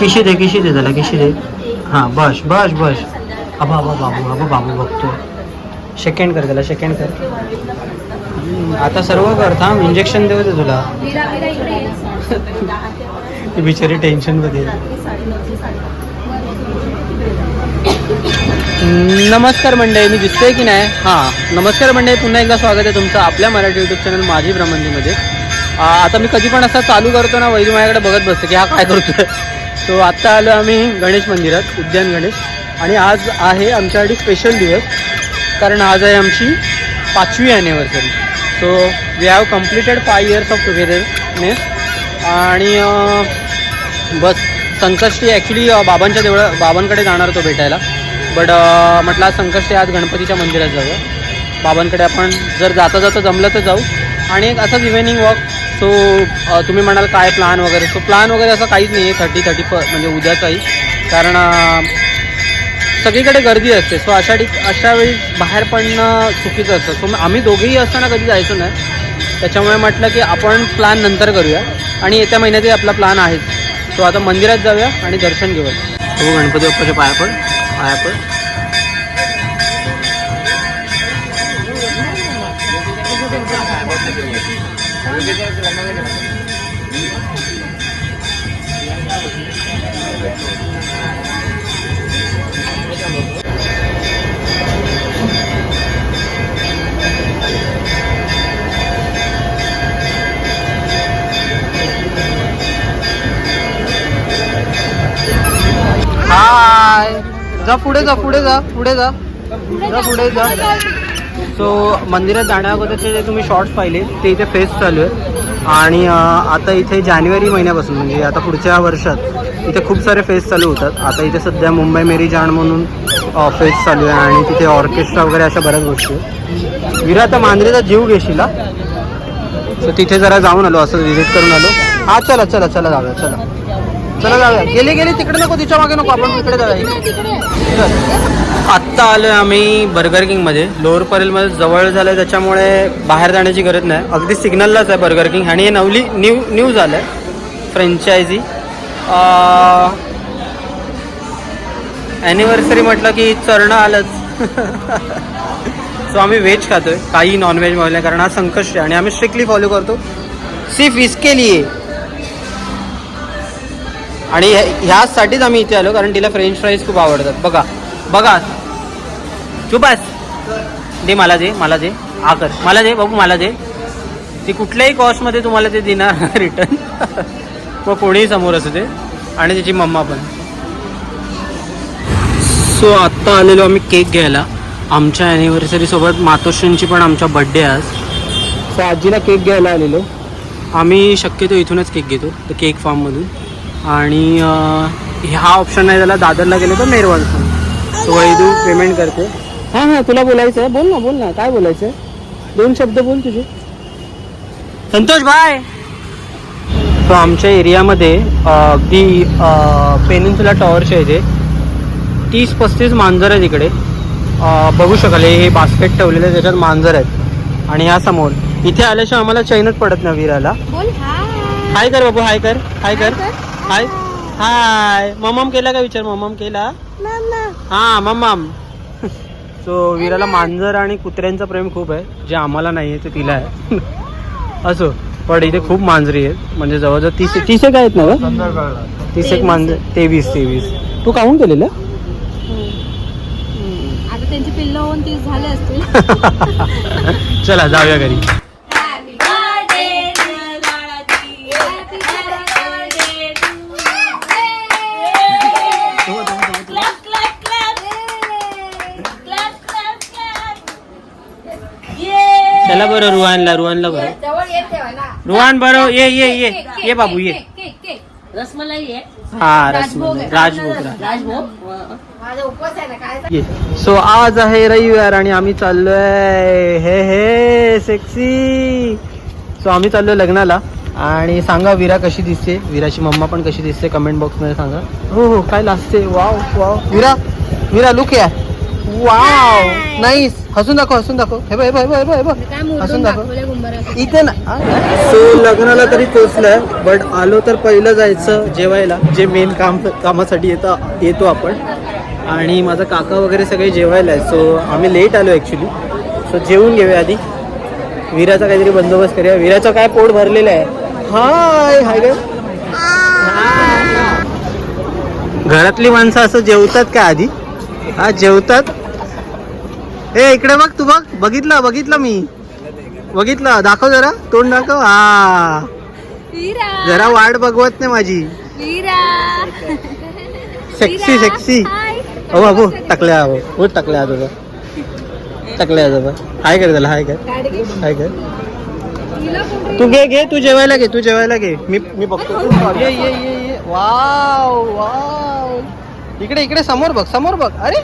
किशी दे त्याला किशी दे. हां बस बस बस. अबा बाबू बघतो. सेकंड कर त्याला सेकंड कर. आता सर्व कर थांब इंजेक्शन देऊ दे तुला. ती बिचारी टेन्शनमध्ये. नमस्कार मंडळी, मी दिसतोय की नाही? हां नमस्कार मंडळी, पुन्हा एकदा स्वागत आहे तुमचं आपल्या मराठी यूट्यूब चॅनल माझी ब्रह्मंदीमध्ये. आता मी कधी पण असा चालू करतो ना, वैजू माझ्याकडे बघत बसतो की हा काय करतोय. सो आत्ता आलो आम्ही गणेश मंदिरात, उद्यान गणेश. आणि आज आहे आमच्यासाठी स्पेशल दिवस, कारण आज आहे आमची 5वी anniversary. So we have completed 5 years of togetherness. आणि बस संकष्टी ॲक्च्युली बाबांकडे जाणार होतो भेटायला, बट म्हटलं आज संकष्टी, आज गणपतीच्या मंदिरात जाऊया बाबांकडे. आपण जर जाता जमलं तर जाऊ. आणि एक असंच इव्हिनिंग वॉक. सो तुम्ही म्हणाल काय प्लॅन वगैरे. सो प्लॅन वगैरे असं काहीच नाही आहे 30 म्हणजे उद्याचाही, कारण सगळीकडे गर्दी असते. सो अशा वेळी बाहेर पडणं चुकीचं असतं. सो आम्ही दोघेही असताना कधी जायचो नाही, त्याच्यामुळे म्हटलं की आपण प्लॅन नंतर करूया. आणि येत्या महिन्यातही आपला प्लॅन आहेच. सो आता मंदिरात जाऊया आणि दर्शन घेऊया. हो गणपती बाप्पाच्या पाया पड. हाय, जा पुढे जा. सो मंदिरात जाण्या अगोदरचे जे तुम्ही शॉर्ट्स पाहिले ते इथे फेस्ट चालू आहे. आणि आता इथे जानेवारी महिन्यापासून म्हणजे आता पुढच्या वर्षात इथे खूप सारे फेस्ट चालू होतात. आता इथे सध्या मुंबई मेरी जान म्हणून फेस्ट चालू आहे आणि तिथे ऑर्केस्ट्रा वगैरे अशा बऱ्याच गोष्टी आहेत. विरा आता मांजरीचा जीव घेशील. सो तिथे जरा जाऊन आलो, असं व्हिजिट करून आलो. हा चला जाऊया. गेले तिकडे नको, तिच्या मागे नको, आपण इकडे जाऊया. आत्ता आलो आम्ही बर्गर किंगमध्ये. लोअर परेलमध्ये जवळ झालं आहे, त्याच्यामुळे बाहेर जाण्याची गरज नाही. अगदी सिग्नललाच आहे बर्गर किंग. आणि हे न्यू झालं आहे फ्रँचायझी. ॲनिव्हर्सरी म्हटलं की चरणं आलंच. सो आम्ही व्हेज खातोय, काही नॉनव्हेज मिळलं नाही, कारण हा संकष्टी आणि आम्ही स्ट्रिक्टली फॉलो करतो सिर्फ इसके लिए. आणि ह्यासाठीच आम्ही इथे आलो, कारण तिला फ्रेंच फ्राईज खूप आवडतात. बघा चुपास दे, मला दे आकर, मला दे बाबू, मला दे. ती कुठल्याही कॉस्टमध्ये तुम्हाला ते देणार रिटर्न. मग कोणीही समोर असू दे, आणि तिची मम्मा पण. सो आत्ता आलेलो आम्ही केक घ्यायला. आमच्या ॲनिव्हर्सरीसोबत मातोश्रींची पण आमचा बड्डे आज. सो आजीला केक घ्यायला आलेलो. आम्ही शक्यतो इथूनच केक घेतो, तर केक फार्ममधून. आणि हा ऑप्शन नाही झाला, दादरला गेलो तर मेरवाल. सो वैदू पेमेंट करते. हां तुला बोलायचं आहे, बोल ना काय बोलायचं आहे. 2 शब्द बोल तुझे. संतोष बाय. सो आमच्या एरियामध्ये अगदी पेनिन्सुला टॉवरच्या इथे 30-35 मांजर आहेत इकडे. बघू शकाल, हे बास्केट ठेवलेले आहे, त्याच्यात मांजर आहेत. आणि ह्या समोर इथे आल्याशिवाय आम्हाला चैनच पडत नाही. विराला हाय कर बाबू, हाय कर. हाय मम्मम केला का विचार. मम्मम केला. हा मम्मम. सो विराला मांजर आणि कुत्र्यांचं प्रेम खूप आहे, जे आम्हाला नाही आहे ते तिला आहे. असो, पण इथे खूप मांजरी आहेत, म्हणजे जवळजवळ 30 एक आहेत ना. 30 एक मांजर. 23. तू काहून केलेलं. आता त्यांची पिल्लं होऊन 30 झाले असतील. चला जाऊया घरी. चला बरं, रुहानला बरं. रुहान बरं, ये बाबू ये. रसमलाई आहे. हा रसमलाई, राजभोग. सो आज आहे रविवार आणि आम्ही चाललोय हे सेक्सी. सो आम्ही चाललोय लग्नाला. आणि सांगा विरा कशी दिसते, विराची मम्मा पण कशी दिसते, कमेंट बॉक्समध्ये सांगा. हो काय लाजते. वाव विरा लुक या. Wow nice. हसून दाखव हे बघ हसून दाखव इथे ना. सो लग्नाला तरी पोचलोय, बट आलो तर पहिलं जायचं जेवायला, जे मेन कामासाठी येतो आपण. आणि माझा काका वगैरे सगळे जेवायला आहे. सो आम्ही लेट आलो ॲक्च्युली. सो जेवून घेऊया आधी. विराचा काहीतरी बंदोबस्त करूया. विराचं काय पोट भरलेलं आहे. हाय ग. घरातली माणसं असं जेवतात का आधी? हा जेवतात. ए इकडे बघ, तू बघितलं मी बघितलं. दाखव जरा, तोंड दाखव. हा जरा वाट बघवत नाही माझी. सेक्सी हो बाबू टाकल्या आजोबा हाय कर त्याला. हाय कर. तू घे तू जेवायला घे. मी बघतो. ये वाव. इकडे समोर बघ. अरे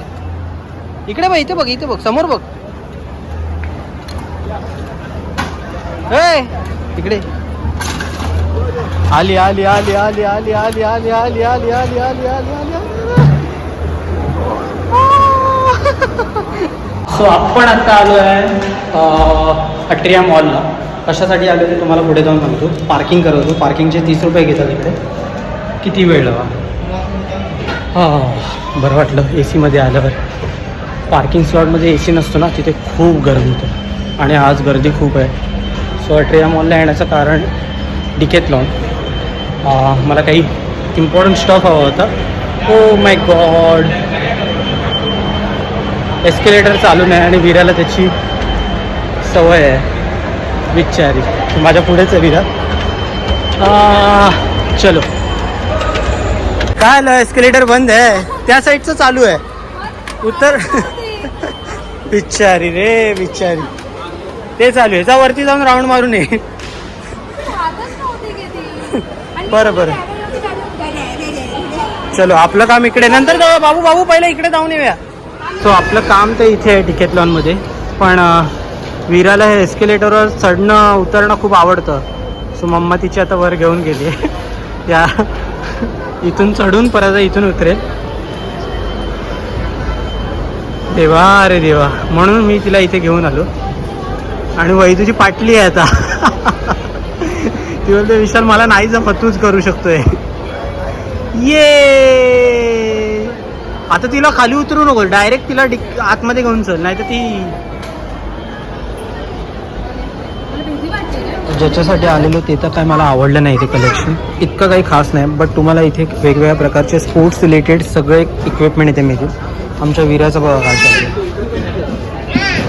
इकडे बघ, इथे बघ समोर बघ. इकडे आली. सो आपण आता आलो आहे अट्रिया मॉलला. कशासाठी आलो ते तुम्हाला पुढे जाऊन सांगतो. पार्किंग करत होतो. पार्किंगचे 30 रुपये घेतात इथे. किती वेळ लावा. बरं वाटलं AC मध्ये आल्यावर. पार्किंग स्लॉटमध्ये AC नसतो ना, तिथे खूप गर्दी होतं आणि आज गर्दी खूप आहे. सो अट्रिया मॉलला येण्याचं कारण डिकेथलॉन. मला काही इम्पॉर्टंट स्टॉफ हवा होता. Oh my God. एस्केलेटर चालू नाही आणि विराला त्याची सवय आहे. बिचारी माझ्या पुढेच आहे विरा. चलो. काय आलं, एस्केलेटर बंद आहे. त्या साईडचं चालू आहे. उत्तर बिचारी ते चालू आहे. जा वरती जाऊन राऊंड मारून ये. बरं चलो. आपलं काम इकडे नंतर जाऊ. बाबू पहिलं इकडे जाऊन येऊया. सो आपलं काम तर इथे आहे डिकेथलॉनमध्ये. पण विराला हे एस्केलेटरवर चढणं उतरणं खूप आवडतं. सो मम्मा तिची आता वर घेऊन गेली. या इथून चढून परत इथून उतरेल. देवा रे देवा. म्हणून मी तिला इथे घेऊन आलो. आणि वैदूची पाटली आहे आता. ती बोलते विशाल मला नाही जमत, तूच करू शकतोय. ये आता तिला खाली उतरू नको, डायरेक्ट तिला आतमध्ये घेऊन चल, नाही तर ती. ज्याच्यासाठी आलेलो ते तर काय मला आवडलं नाही. ते कलेक्शन इतकं काही खास नाही. बट तुम्हाला इथे वेगवेगळ्या प्रकारचे स्पोर्ट्स रिलेटेड सगळे इक्विपमेंट इथे मिळतील. आमच्या विराचा बघा काय चालू.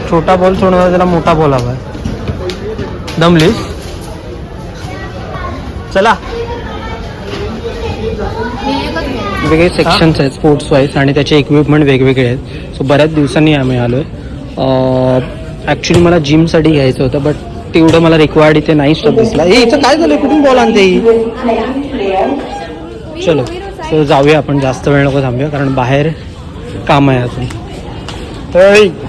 छोटा बॉल सोडून त्याला मोठा बॉल हवा आहे. दमलीस. चला. वेगवेगळे सेक्शन्स आहेत स्पोर्ट्स वाईज आणि त्याचे इक्विपमेंट वेगवेगळे आहेत. सो बऱ्याच दिवसांनी आम्ही आलो आहे. ॲक्च्युली मला जिमसाठी घ्यायचं होतं, बट तेवढं मला रिक्वायर्ड इथे नाही स्टॉप दिसला. हे इथं काय झालं, कुठून बॉल आणते ही. चलो. सो जाऊया आपण, जास्त वेळ नको थांबूया कारण बाहेर काम आहे अजून.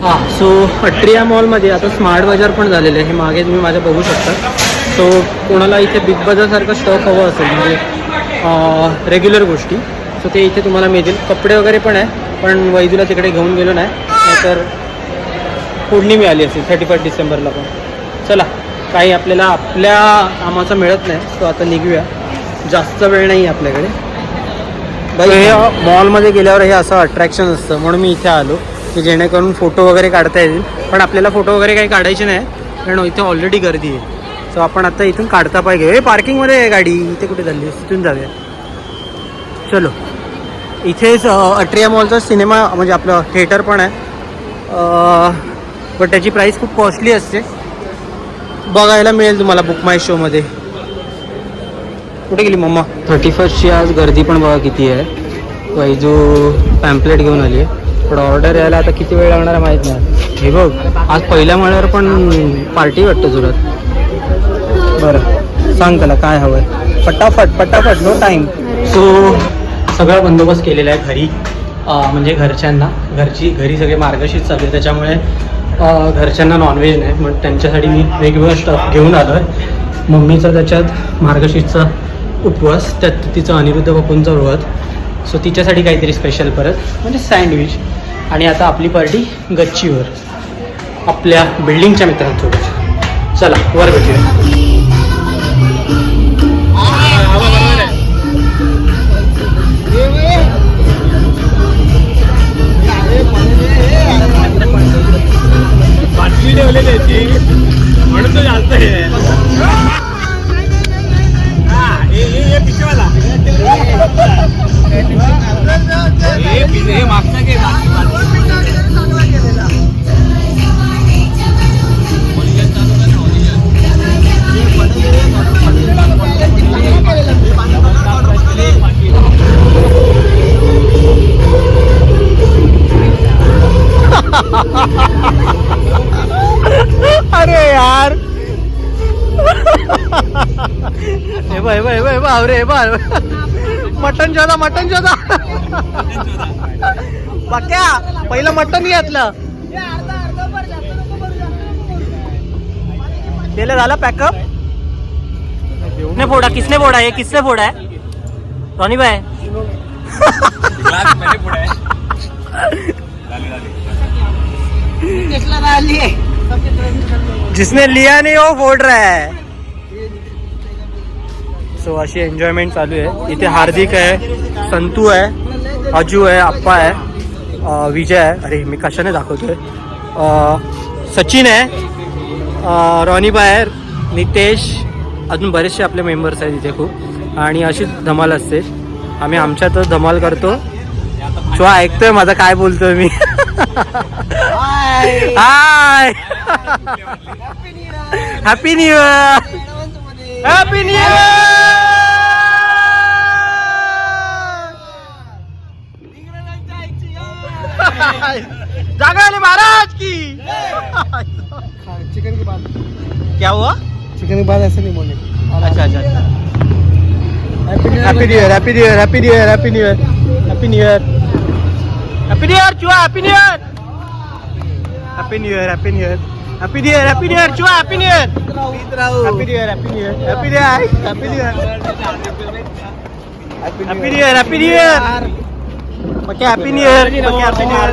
हां. सो अट्रिया मॉलमध्ये आता स्मार्ट बाजार पण झालेलं आहे. हे मागे तुम्ही माझ्या बघू शकता. सो कोणाला इथे बिग बाजारसारखं स्टॉक हवं असेल म्हणजे रेग्युलर गोष्टी, सो ते इथे तुम्हाला मिळतील. कपडे वगैरे पण आहे, पण वैदूला तिकडे घेऊन गेलो नाही, नाहीतर फोडणी मिळाली असेल 31 डिसेंबरला पण. चला. काही आपल्याला आपल्या कामाचं मिळत नाही. सो आता निघूया, जास्त वेळ नाही आपल्याकडे. बाई हे मॉलमध्ये गेल्यावर हे असं अट्रॅक्शन असतं, म्हणून मी इथे आलो की जेणेकरून फोटो वगैरे काढता येतील. पण आपल्याला फोटो वगैरे काही काढायचे नाही कारण इथे ऑलरेडी गर्दी आहे. सो आपण आता इथून काढता पाहिजे. हे पार्किंगमध्ये आहे गाडी. इथे कुठे झाली, तिथून जाऊया. चलो. इथेच अट्रिया मॉलचा सिनेमा म्हणजे आपलं थिएटर पण आहे, पण त्याची प्राईस खूप कॉस्टली असते. बघायला मिळेल तुम्हाला बुक माय शोमध्ये. कुठे गेली मम्मा. 31ची आज गर्दी पण बघा किती आहे. वैजू पॅम्पलेट घेऊन आली आहे, पण ऑर्डर यायला आता किती वेळ लागणार आहे माहीत नाही. हे बघ, आज पहिल्या माळ्यावर पण पार्टी वाटतं जुरात. बरं सांग त्याला काय हवं आहे. पटापट नो टाईम. सो सगळा बंदोबस्त केलेला आहे घरी, म्हणजे घरच्यांना. घरी सगळे मार्गशीर्ष चालू आहे, त्याच्यामुळे घरच्यांना नॉनव्हेज नाही. मग त्यांच्यासाठी मी वेगवेगळा स्टफ घेऊन आलो आहे. मम्मीचा त्याच्यात मार्गशीर्षचा उपवास, त्यात तिचं अनिरुद्ध बापूंचा व्रत. सो तिच्यासाठी काहीतरी स्पेशल परत म्हणजे सँडविच. आणि आता आपली पार्टी गच्चीवर आपल्या बिल्डिंगच्या मित्रांसोबत. चला वर भेटूया. बाटली ठेवली त्याची म्हणून तो जास्त अरे यार मटन शोधा पक्या पहिलं मटन घेतलं केलं झालं पॅकअप. किसने फोड़ा है किसने फोड़ा है रोनी भाई. जिसने लिया नहीं वो फोड़ रहा है. सो अशी एन्जॉयमेंट चालू आहे इथे. हार्दिक आहे, संतू आहे, अजू आहे, आप्पा आहे, विजय आहे. अरे मी कशाने दाखवतोय. सचिन आहे, रॉनीबा आहे, नितेश, अजून बरेचसे आपले मेंबर्स आहेत इथे खूप. आणि अशी धमाल असते. आम्ही आमच्यातच धमाल करतो. सो ऐकतोय माझं काय बोलतोय मी. Hi happy new year. Happy new year. जागरण महाराज की. चिकन की बात क्या हुआ. चिकन की बात ऐसे नहीं बोले. अच्छा अच्छा अच्छा. Happy new year. Happy new year. Happy new year. Happy new year. Happy new year. Happy new year चुआ. Happy new year. Happy new year. Happy new year. Happy new year. Happy new year चुआ. Happy new year. Happy new year. Happy new year. Happy new year. Happy new year. Happy new year. Happy new year. पक्के happy new year. पक्के happy new year.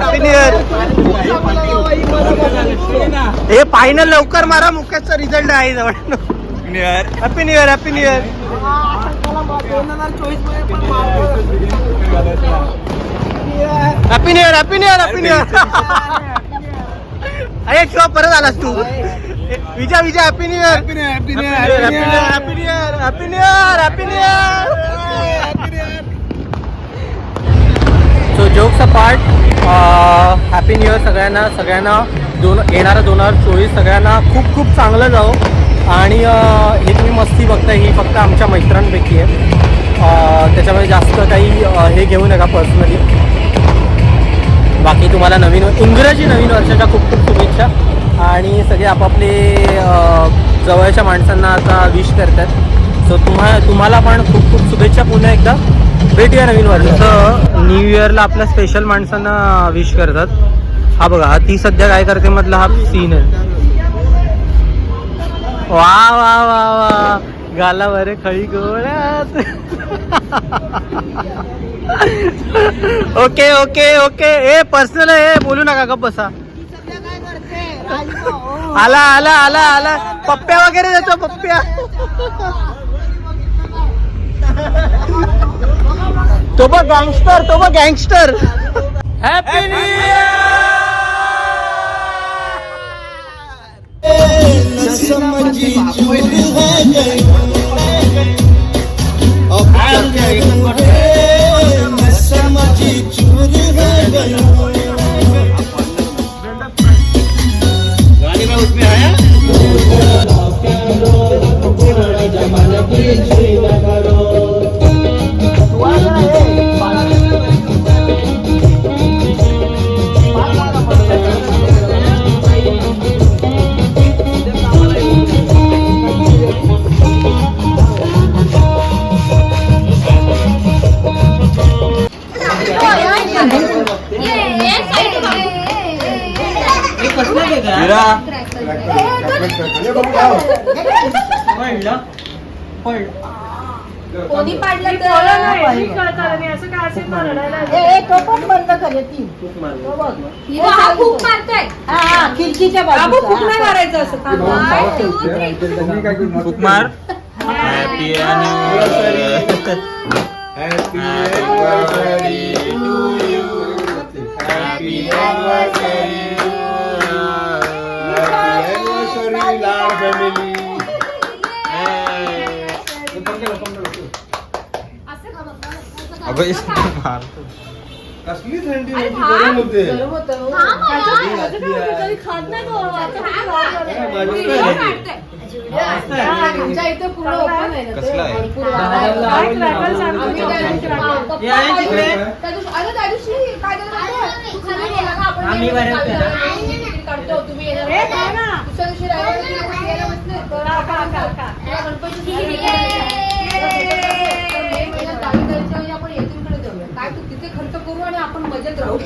Happy new year. हे final लवकर मारा. मुख्याचा result आहे जवळ. Happy new year. Happy new year. Happy new year. Happy new year. Happy new year. अरे किंवा परत आलास तू. Vijay Vijay happy new year. Happy new year. Happy new year. Happy new year. Happy new year. Happy new year. So jokes apart, happy new year सगळ्यांना येणारा 2024 सगळ्यांना खूप खूप चांगलं जाओ. आणि हे तुम्ही मस्ती बघताय ही फक्त आमच्या मित्रांपैकी आहे. त्याच्यामध्ये जास्त काही हे घेऊ नका पर्सनली. बाकी तुम्हाला इंग्रजी नवीन वर्षाच्या खूप खूप शुभेच्छा. आणि सगळे आपापले जवळच्या माणसांना आता विश करतात. सो तुम्हाला पण खूप खूप शुभेच्छा. पुन्हा एकदा भेटूया नवीन वर्षाचं. न्यू इयरला आपल्या स्पेशल माणसांना विश करतात. हा बघा ती सध्या काय करते मधला हा सीन आहे. वा वा वा वा गालावर खळी गोळ्यात. Okay okay okay. ए पर्सनल आहे बोलू नका गप बसा. आला आला आला आला. पप्प्या वगैरे देतो पप्प्या. तो बघ गँगस्टर. तो बघ गँगस्टर. Happy new year. समझी चूर है गई. समझी चूर है गई. गाड़ी में उसमें आया. कोणी पाडलं तर तो पण बंद करे ती हिला हा खूप मारतोय. हा खिडकीच्या बाबू बाजूला खूप नाही मारायचं असं. 1, 2, 3. फुकमार हॅपी कसली थंडी होती, गरम होते. गरम होतं हो. आमच्या इथे पूर्ण ओपन आहे ना ते. कसलं आहे? भरपूर वारा आहे. आम्ही त्या दिवशी- अरे त्या दिवशी काय झालं माहितीये? तू खाली गेला का? आपण तिकीट काढतो, तुम्ही येणार होता. दुसऱ्या दिवशी राहिलं की आपण यायला बसले. तेव्हा गणपती मे महिन्यात गावी जायच्या वेळी आपण येथीलकडे जाऊया. काय तू तिथे खर्च करू आणि आपण मजेत राहू.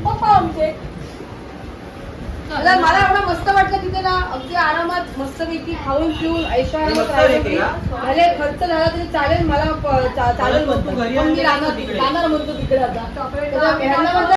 पप्पा आमचे मला एवढं मस्त वाटलं तिथे ना, अगदी आरामात मस्तपैकी खाऊन पिऊन ऐशारामात राहायचं. भले खर्च झाला तरी चालेल, मला चालेल म्हणतो. पण मी राहणार म्हणतो तिकडे आता.